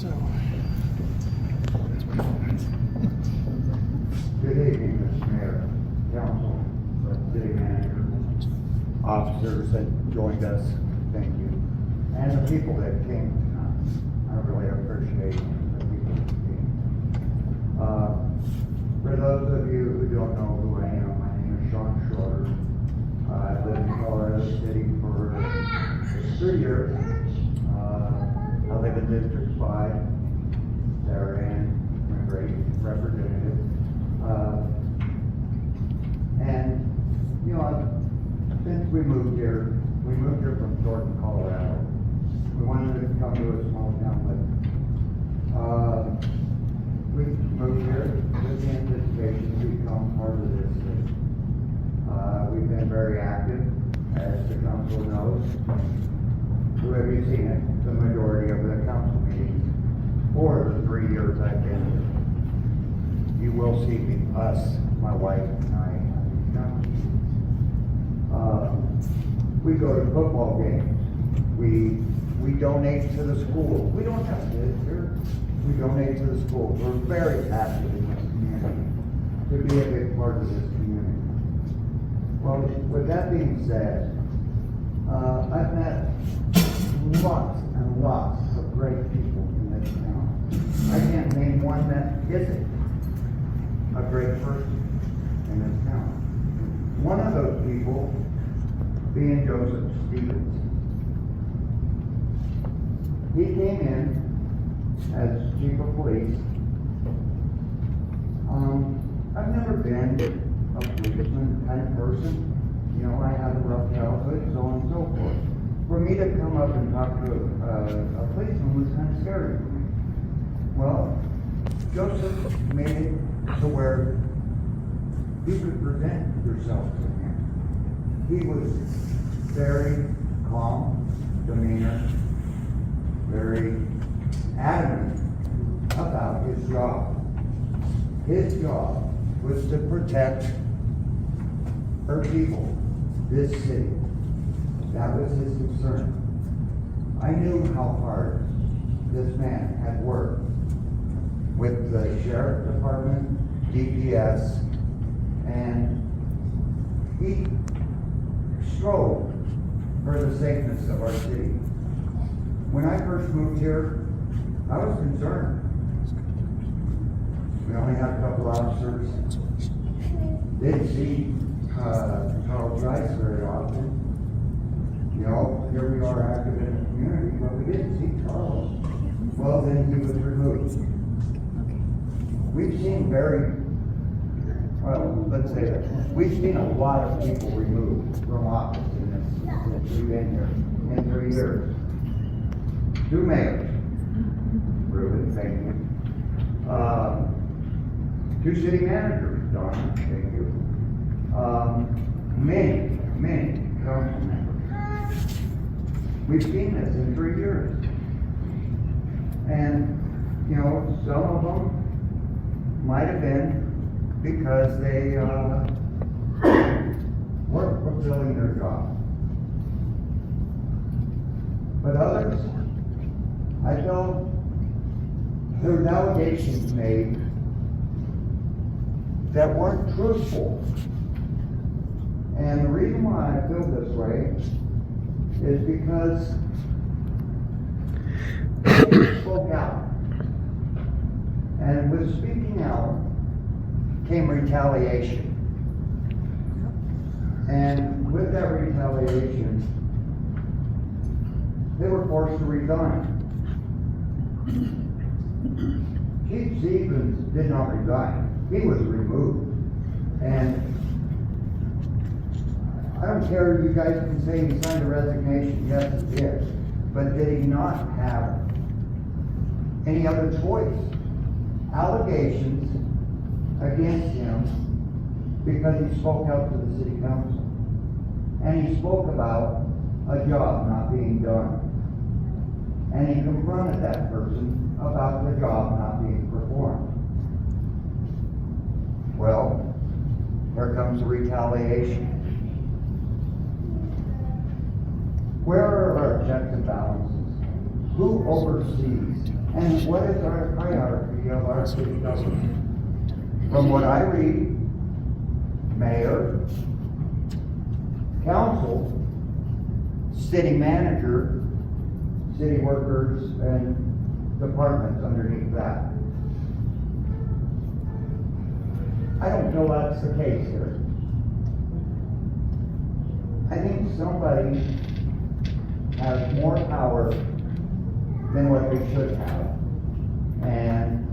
So. Good evening, Mr. Mayor, Council, City Manager, officers that joined us, thank you. And the people that came tonight, I really appreciate the people that came. For those of you who don't know who I am, my name is Sean Shorter. I've lived in Colorado City for 3 years. I live in District 5, Tyrant, my great representative. And, you know, since we moved here from Thornton, Colorado. We wanted to come to a small town, but we moved here with the anticipation to become part of this city. We've been very active, as the council knows. Who have you seen it? The majority of the council meetings for the 3 years I've been here. You will see us, my wife and I. We go to football games. We donate to the school. We don't have kids here. We donate to the school. We're very active in this community to be a big part of this community. Well, with that being said, I've met lots and lots of great people in this town. I can't name one that isn't a great person in this town. One of those people being Joseph Stevens. He came in as chief of police. I've never been a policeman kind of person. You know, I had a rough childhood, so on and so forth. For me to come up and talk to a policeman was kind of scary for me. Well, Joseph made it to where you could present yourself to him. He was very calm demeanor, very adamant about his job. His job was to protect her people, this city. That was his concern. I knew how hard this man had worked with the sheriff department, DPS, and he strove for the safeness of our city. When I first moved here, I was concerned. We only had a couple officers. Didn't see Charles Rice very often. You know, here we are active in the community, but we didn't see Charles. Well, then he was removed. We've seen let's say that. We've seen a lot of people removed from office since we've been here in 3 years. 2 mayors. Ruben, thank you. 2 city managers, Don, thank you. Many council members. We've seen this in 3 years. And, you know, some of them might have been because they weren't fulfilling their job. But others, I felt there were allegations made that weren't truthful. And the reason why I feel this way is because they spoke out. And with speaking out came retaliation. And with that retaliation, they were forced to resign. Chief Stevens did not resign. He was removed. And I don't care if you guys can say he signed a resignation. Yes, he did. But did he not have any other choice? Allegations against him because he spoke out to the city council. And he spoke about a job not being done. And he confronted that person about the job not being performed. Well, here comes the retaliation. Where are our checks and balances? Who oversees And what is our hierarchy of our city government? From what I read, mayor, council, city manager, city workers, and departments underneath that. I don't feel that's the case here. I think somebody has more power than what they should have. And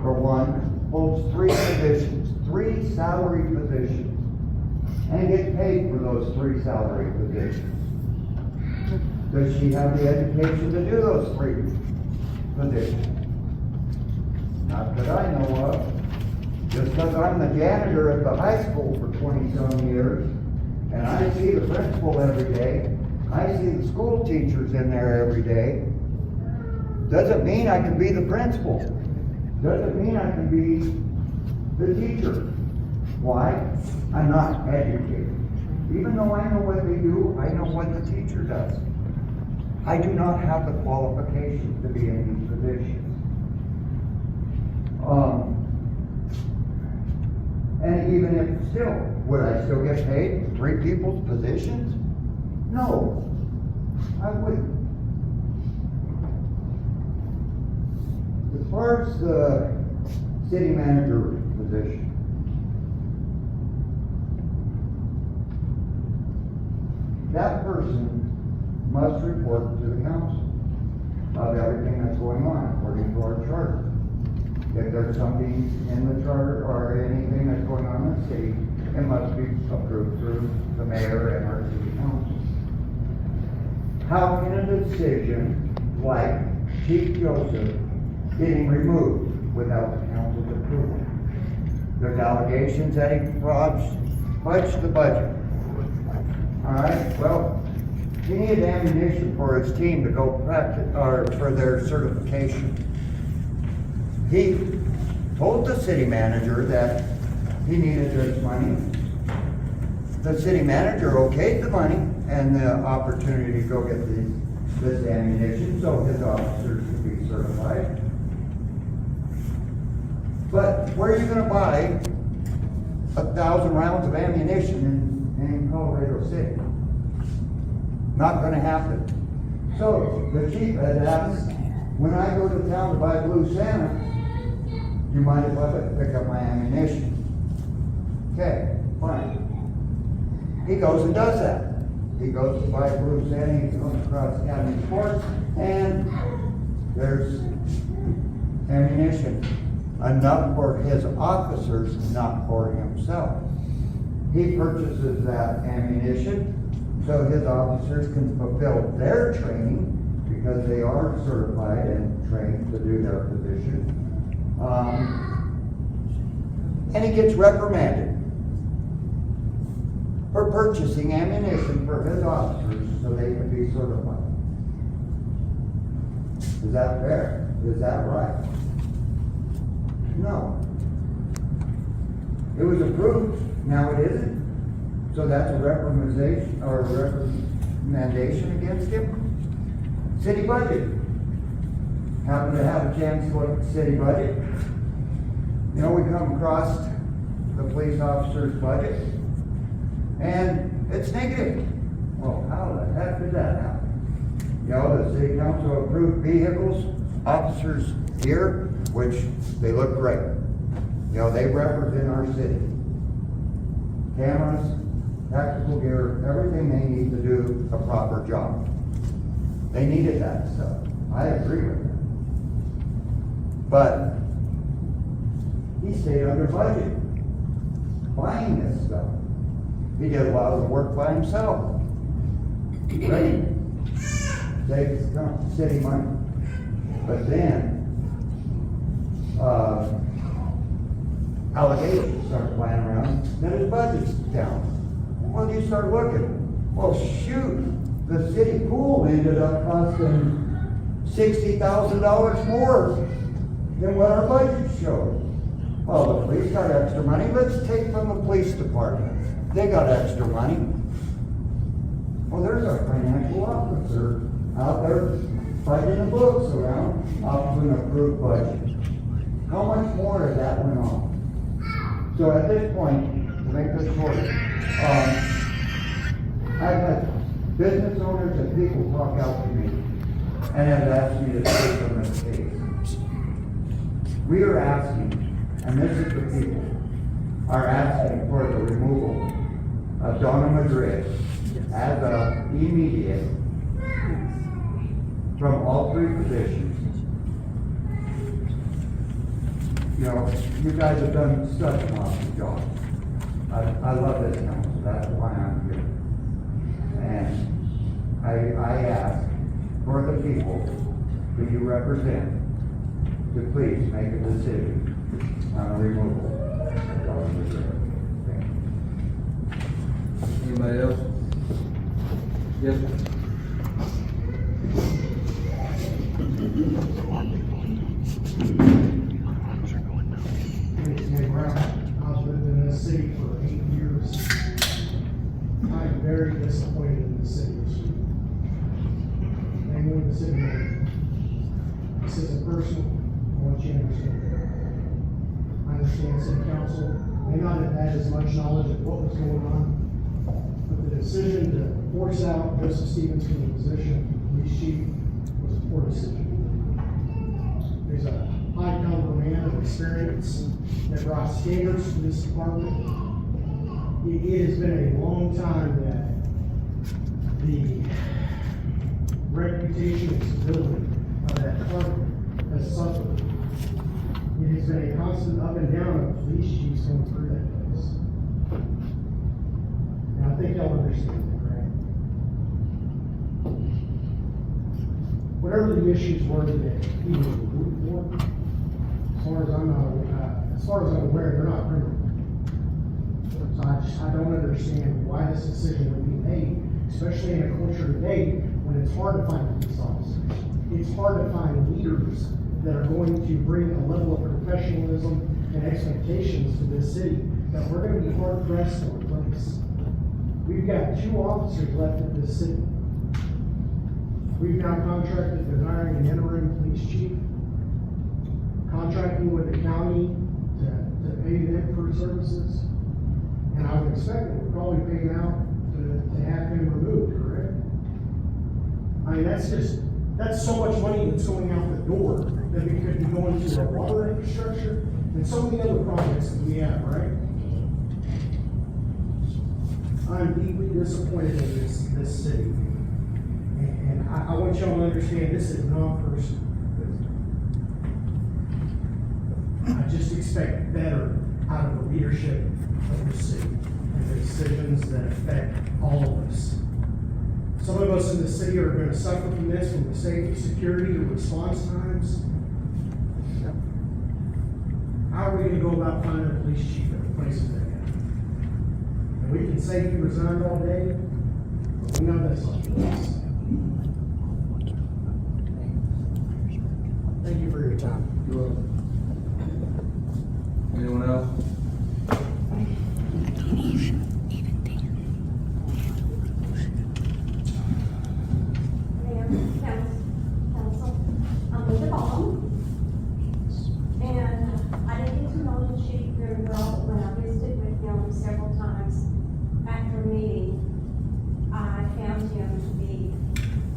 for one, holds 3 positions, 3 salary positions, and gets paid for those 3 salary positions. Does she have the education to do those 3 positions? Not that I know of. Just because I'm the janitor at the high school for 20-some years, and I see the principal every day, I see the school teachers in there every day, doesn't mean I can be the principal. Doesn't mean I can be the teacher. Why? I'm not educated. Even though I know what they do, I know what the teacher does. I do not have the qualifications to be in these positions. And even if still, would I still get paid 3 people's positions? No, I wouldn't. As far as the city manager position, that person must report to the council of everything that's going on according to our charter. If there's something in the charter or anything that's going on in the city, it must be approved through the mayor and our city council. How can a decision like Chief Joseph getting removed without the council's approval? There's allegations that he fudged the budget. All right, well, he needed ammunition for his team to go practice, or for their certification. He told the city manager that he needed this money. The city manager okayed the money and the opportunity to go get this ammunition so his officers could be certified. But where are you going to buy 1,000 rounds of ammunition in Colorado City? Not going to happen. So the chief had asked, when I go to town to buy Blue Santa, you mind if I pick up my ammunition? Okay, fine. He goes and does that. He goes to buy Blue Santa, he's going across county sports, and there's ammunition. Enough for his officers, not for himself. He purchases that ammunition so his officers can fulfill their training because they are certified and trained to do their position. And he gets reprimanded for purchasing ammunition for his officers so they can be certified. Is that fair? Is that right? No. It was approved, now it isn't. So that's a reprimandation or recommendation against him. City budget. Happen to have a chance to look at the city budget. You know, we come across the police officer's budget and it's negative. Well, how the heck did that happen? You know, the city council approved vehicles, officers here, which they look great. You know, they represent our city. Cameras, tactical gear, everything they need to do a proper job. They needed that stuff. I agree with that. But he stayed under budget buying this stuff. He did a lot of the work by himself. Ready? Saves city money. But then allegations start flying around, then his budget's down. Well, you start looking, well shoot, the city pool ended up costing $60,000 more than what our budget showed. Well, the police got extra money, let's take from the police department. They got extra money. Well, there's our financial officer out there budgeting the books around up to an approved budget. How much more has that went on? So at this point, to make this shorter, I've had business owners and people talk out to me and have asked me to speak on this case. We are asking, and this is the people, are asking for the removal of Donna Madrid as of immediate from all three positions. You know, you guys have done such an awesome job. I love this council, that's why I'm here. And I ask for the people who you represent to please make a decision on a removal of Donna Madrid. Anybody else? Yes, sir. I've lived in this city for 8 years. I'm very disappointed in the city this week. Mainly the city manager. This isn't personal, I want you to understand that. I understand city council may not have had as much knowledge of what was going on, but the decision to force out Joseph Stevens from the position of police chief was a poor decision. There's a high caliber man of experience that brought standards to this department. It has been a long time that the reputation and stability of that department has suffered. It has been a constant up and down of police chiefs going through that place. And I think y'all understand that, right? Whatever the issues were that he was removed for, as far as I'm aware, they're not criminal. So I don't understand why this decision would be made, especially in a culture today when it's hard to find police officers. It's hard to find leaders that are going to bring a level of professionalism and expectations to this city that we're going to be hard pressed to replace. We've got 2 officers left at this city. We've now contracted with hiring an interim police chief, contracting with the county to pay them for services. And I would expect that we're probably paying out to have him removed, correct? I mean, that's so much money that's going out the door that we could be going to our water infrastructure and so many other projects that we have, right? I'm deeply disappointed in this city. And I want y'all to understand this is not personal. I just expect better out of the leadership of the city and the decisions that affect all of us. Some of us in the city are going to suffer from this, from the safety, security, or response times. How are we going to go about finding a police chief at the places that happen? And we can say he resigned all day, but we know that's not the case. Thank you for your time. You're welcome. Anyone else? Council, I'm Linda Baum, and I didn't get to know the chief very well, but when I visited with him several times after a meeting, I found him to be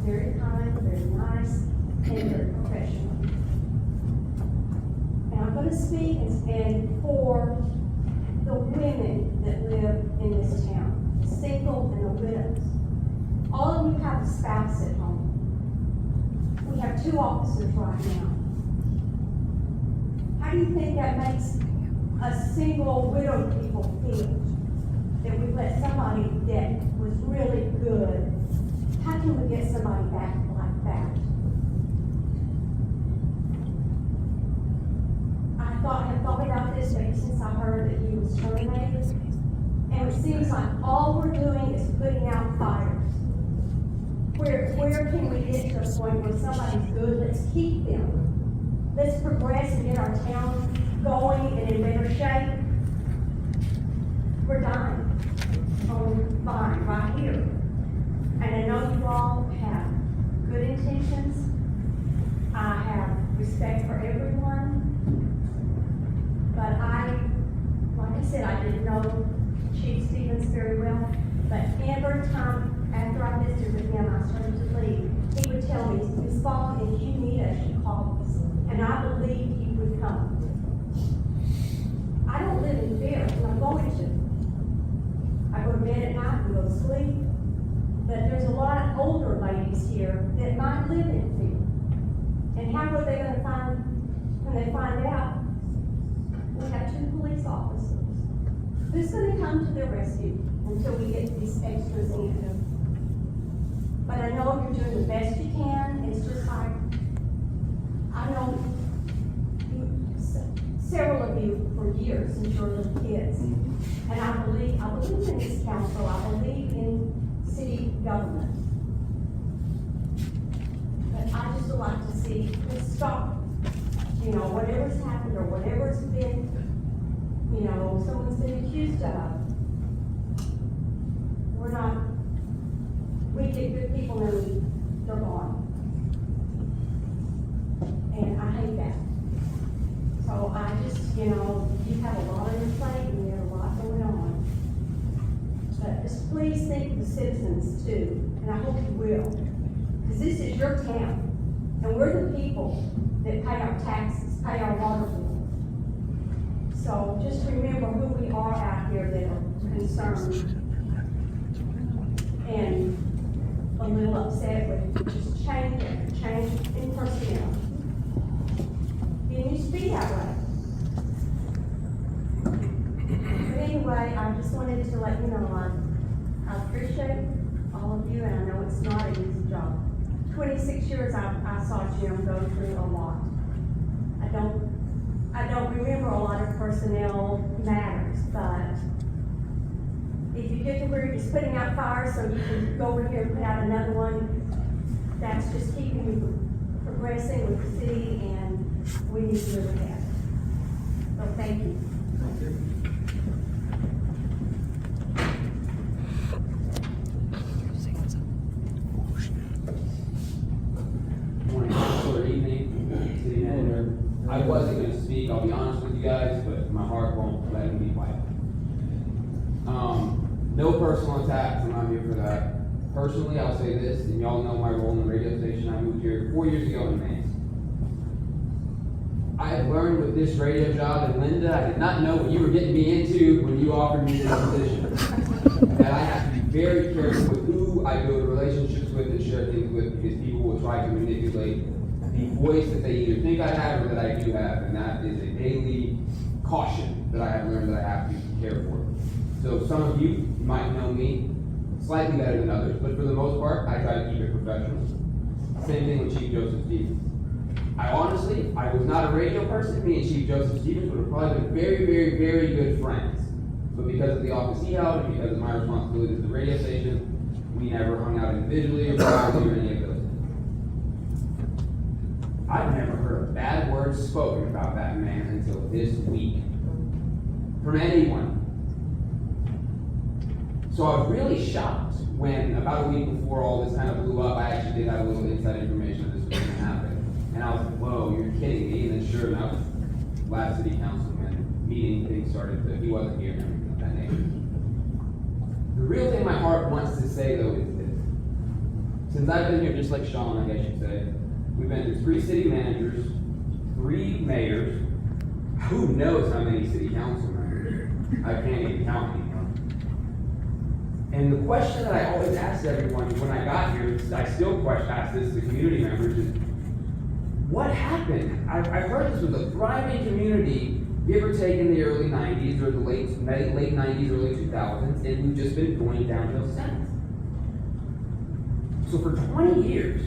very kind, very nice, and very professional. And I'm going to speak and for the women that live in this town, the single and the widows. All of you have a spouse at home. We have 2 officers right now. How do you think that makes us single widowed people feel? That we let somebody that was really good, how can we get somebody back like that? I have thought about this maybe since I heard that he was terminated. And it seems like all we're doing is putting out fires. Where can we get to a point where somebody's good? Let's keep them. Let's progress and get our town going and in better shape. We're dying on the vine right here. And I know you all have good intentions, I have respect for everyone, but like I said, I didn't know Chief Stevens very well, but every time after I visited with him, I started to leave, he would tell me, Ms. Ball, if you need us, you call us, and I believed he would come. I don't live in fear, and I'm going to. I go to bed at night and go to sleep, but there's a lot of older ladies here that might live in fear. And how are they gonna find, when they find out, we have 2 police officers? Who's gonna come to their rescue until we get these extras in? But I know you're doing the best you can. It's just like, I know several of you for years since you were little kids. And I believe in this council, I believe in city government. But I just would like to see this stop, whatever's happened or whatever's been, someone's been accused of. We get good people and they're gone. And I hate that. So I just, you have a lot on your plate and you have a lot going on. But just please think of the citizens too, and I hope you will. Because this is your town, and we're the people that pay our taxes, pay our water bill. So just remember who we are out here that are concerned and a little upset with just change in personnel. It needs to be that way. But anyway, I just wanted to let you know I appreciate all of you, and I know it's not an easy job. 26 years I saw Jim go through a lot. I don't remember a lot of personnel matters, but if you get to where you're just putting out fires so you can go over here and put out another one, that's just keeping you progressing with the city, and we need to live with that. So thank you. Thank you. Morning, or evening, city manager. I wasn't going to speak, I'll be honest with you guys, but my heart won't let me be quiet. No personal attacks, I'm not here for that. Personally, I'll say this, and y'all know my role in the radio station. I moved here 4 years ago in May. I have learned with this radio job, and Linda, I did not know what you were getting me into when you offered me this position. That I have to be very careful with who I build relationships with and share things with, because people will try to manipulate the voice that they either think I have or that I do have, and that is a daily caution that I have learned that I have to care for. So some of you might know me slightly better than others, but for the most part, I try to keep it professional. Same thing with Chief Joseph Stevens. I was not a radio person. Me and Chief Joseph Stevens would have probably been very, very, very good friends. But because of the office he held and because of my responsibilities at the radio station, we never hung out individually or privately or any of those things. I've never heard a bad word spoken about that man until this week. From anyone. So I was really shocked when, about a week before all this kind of blew up, I actually did have a little inside information that this was going to happen. And I was like, whoa, you're kidding me. And then sure enough, last city councilman meeting, things started to, he wasn't here and everything of that nature. The real thing my heart wants to say though is this. Since I've been here, just like Sean, I guess you'd say, we've been through 3 city managers, 3 mayors, who knows how many city council members. I can't even count anymore. And the question that I always ask everyone when I got here, I still ask this to community members, is what happened? I've heard this was a thriving community, give or take in the early 90s or the late 90s, early 2000s, and we've just been going downhill since. So for 20 years,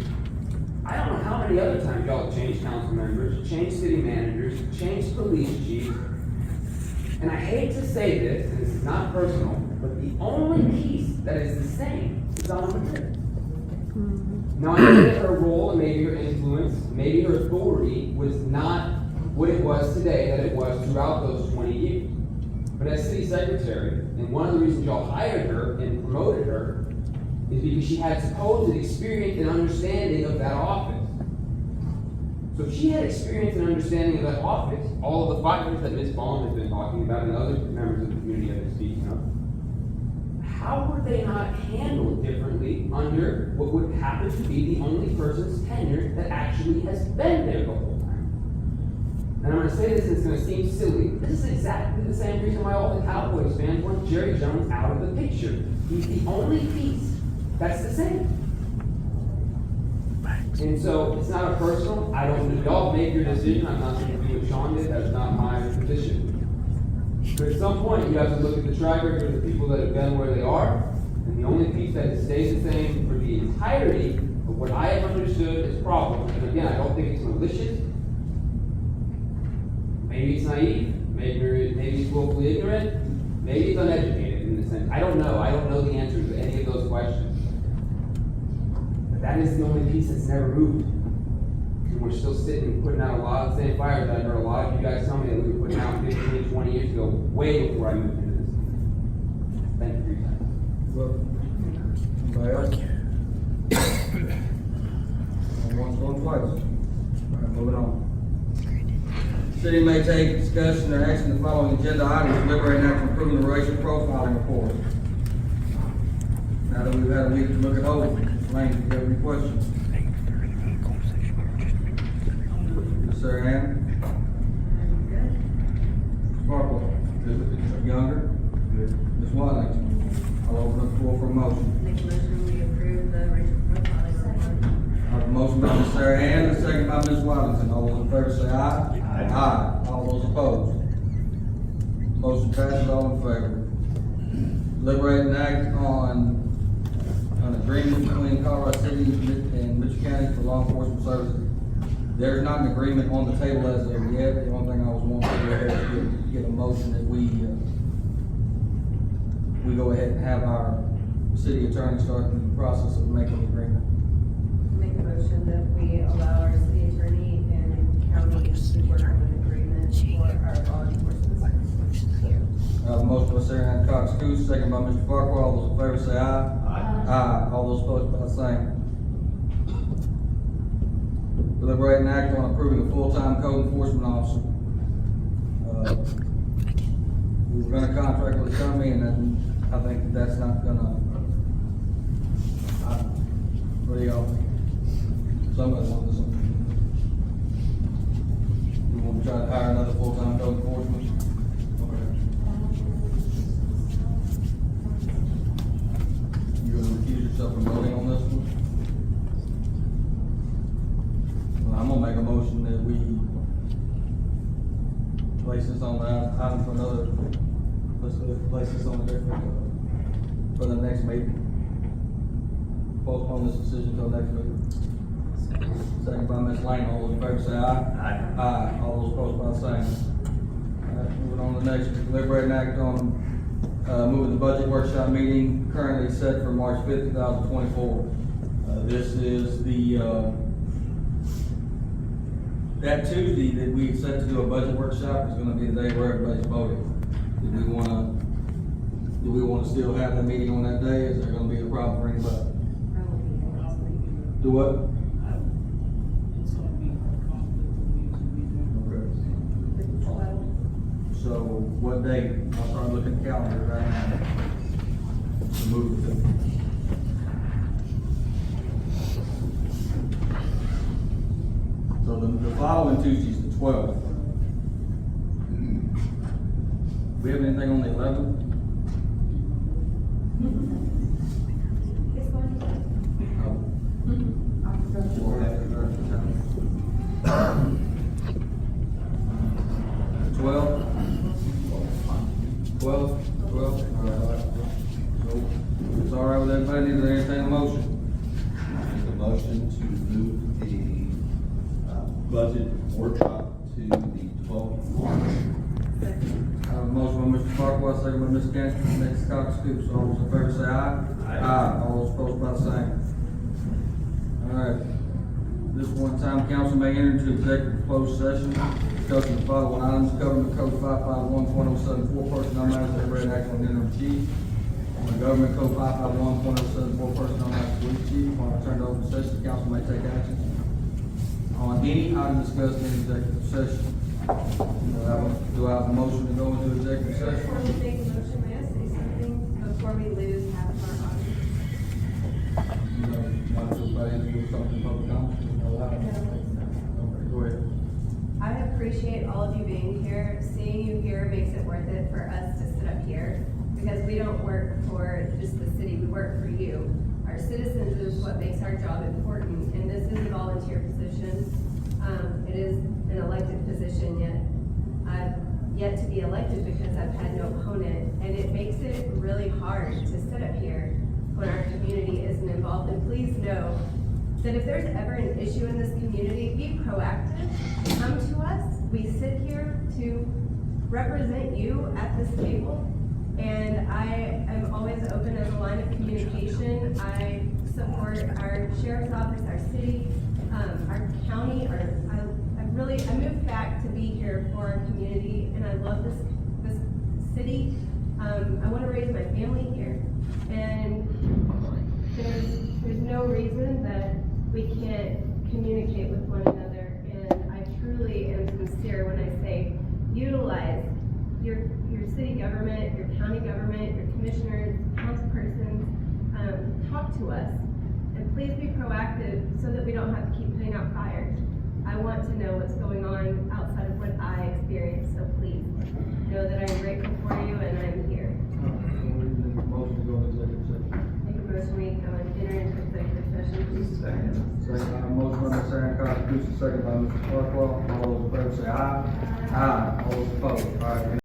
I don't know how many other times y'all have changed council members, changed city managers, changed police chiefs, and I hate to say this, and this is not personal, but the only piece that is the same is Donna Madrid. Now I know that her role and maybe her influence, maybe her authority was not what it was today that it was throughout those 20 years. But as city secretary, and one of the reasons y'all hired her and promoted her is because she had supposed experience and understanding of that office. So she had experience and understanding of that office, all of the fires that Ms. Bond has been talking about and other members of the community have been speaking of. How were they not handled differently under what would happen to be the only person's tenure that actually has been there the whole time? And I'm gonna say this, and it's gonna seem silly. This is exactly the same reason why all the Cowboys fans want Jerry Jones out of the picture. He's the only piece that's the same. And so it's not a personal, I don't, y'all make your decision, I'm not saying to do what Sean did, that's not my position. But at some point, you have to look at the track record of the people that have been where they are, and the only piece that has stayed the same for the entirety of what I have understood as problems, and again, I don't think it's malicious, maybe it's naive, maybe it's willfully ignorant, maybe it's uneducated in the sense, I don't know the answers to any of those questions. But that is the only piece that's never moved. And we're still sitting, putting out a lot of the same fires that I heard a lot of you guys tell me that we were putting out 15, 20 years ago, way before I moved into this. Thank you for your time. Well, anybody else? And once, going twice. All right, moving on. City may take discussion or action the following agenda items, deliberate and act on approving the racial profiling report. Now that we've had a week to look it over, Lane, do you have any questions? Yes, sir, Ann? Sparkle? Younger? Good. Ms. Waddington? I'll open up the floor for a motion. Make a motion, we approve the racial profiling. I have a motion by Ms. Sarah Ann, and a second by Ms. Waddington. All those in favor say aye. Aye. Aye. All those opposed? Motion passes, all in favor. Deliberate and act on an agreement between Colorado City and Mitchell County for law enforcement services. There's not an agreement on the table as of yet. The only thing I was wanting to do is get a motion that we go ahead and have our city attorney start the process of making the agreement. Make a motion that we allow our city attorney and county to work on an agreement for our law enforcement services. I have a motion by Sarah Ann Cox Coos, second by Mr. Farquhar. All those in favor say aye. Aye. All those opposed by the same. Deliberate and act on approving a full-time code enforcement officer. We were gonna contract with the company, and then I think that's not gonna, what do y'all think? Somebody want this one? We want to try to hire another full-time code enforcement? Okay. You gonna recuse yourself from voting on this one? Well, I'm gonna make a motion that we place this on the item for another, let's place this on the different, for the next meeting. Postpone this decision until next meeting. Second by Ms. Lane, all those in favor say aye. Aye. All those opposed by the same. Alright, moving on to the next, deliberate and act on, moving the budget workshop meeting currently set for March 5th, 2024. This is the, that Tuesday that we set to do a budget workshop is gonna be the day where everybody's voting. Do we wanna still have that meeting on that day? Is there gonna be a problem for anybody? Do what? Okay. So what day? I'll start looking at the calendar right now to move it to. So the following Tuesday is the 12th. We have anything on the 11th? It's going to. 12? 12? All right. So, if it's all right with everybody, need to entertain a motion. Make a motion to move the budget workshop to the 12th of March. I have a motion by Mr. Farquhar, second by Ms. Cantor, Ms. Cox Coops. All those in favor say aye. Aye. All those opposed by the same. All right. This one time, council may enter into executive closed session discussing the following items: government code 551.074, personnel matters, deliberate action on interim chief. On the government code 551.074, personnel matters, police chief. When I turn it over to session, the council may take action. on any item discussed in executive session. Do I have a motion to go into executive Before session? we make a motion, may I say something before we lose half of our audience? Want to do something public comment? Okay, go ahead. I appreciate all of you being here. Seeing you here makes it worth it for us to sit up here, because we don't work for just the city, we work for you. Our citizens is what makes our job important, and this is a volunteer position. It is an elected position, yet I've yet to be elected because I've had no opponent, and it makes it really hard to sit up here when our community isn't involved. And please know that if there's ever an issue in this community, be proactive, come to us. We sit here to represent you at this table, and I am always open as a line of communication. I support our sheriff's office, our city, our county, I moved back to be here for our community, and I love this city. I wanna raise my family here, and there's no reason that we can't communicate with one another, and I truly am sincere when I say utilize your city government, your county government, your commissioners, councilpersons, talk to us, and please be proactive so that we don't have to keep putting out fires. I want to know what's going on outside of what I experience, so please know that I'm grateful for you and I'm here. Motion to go into executive session. Make a motion, we go and enter into executive session. Second, motion by Ms. Hancock, second by Mr. Farquhar. All those in favor say aye. Aye. All those opposed. All right.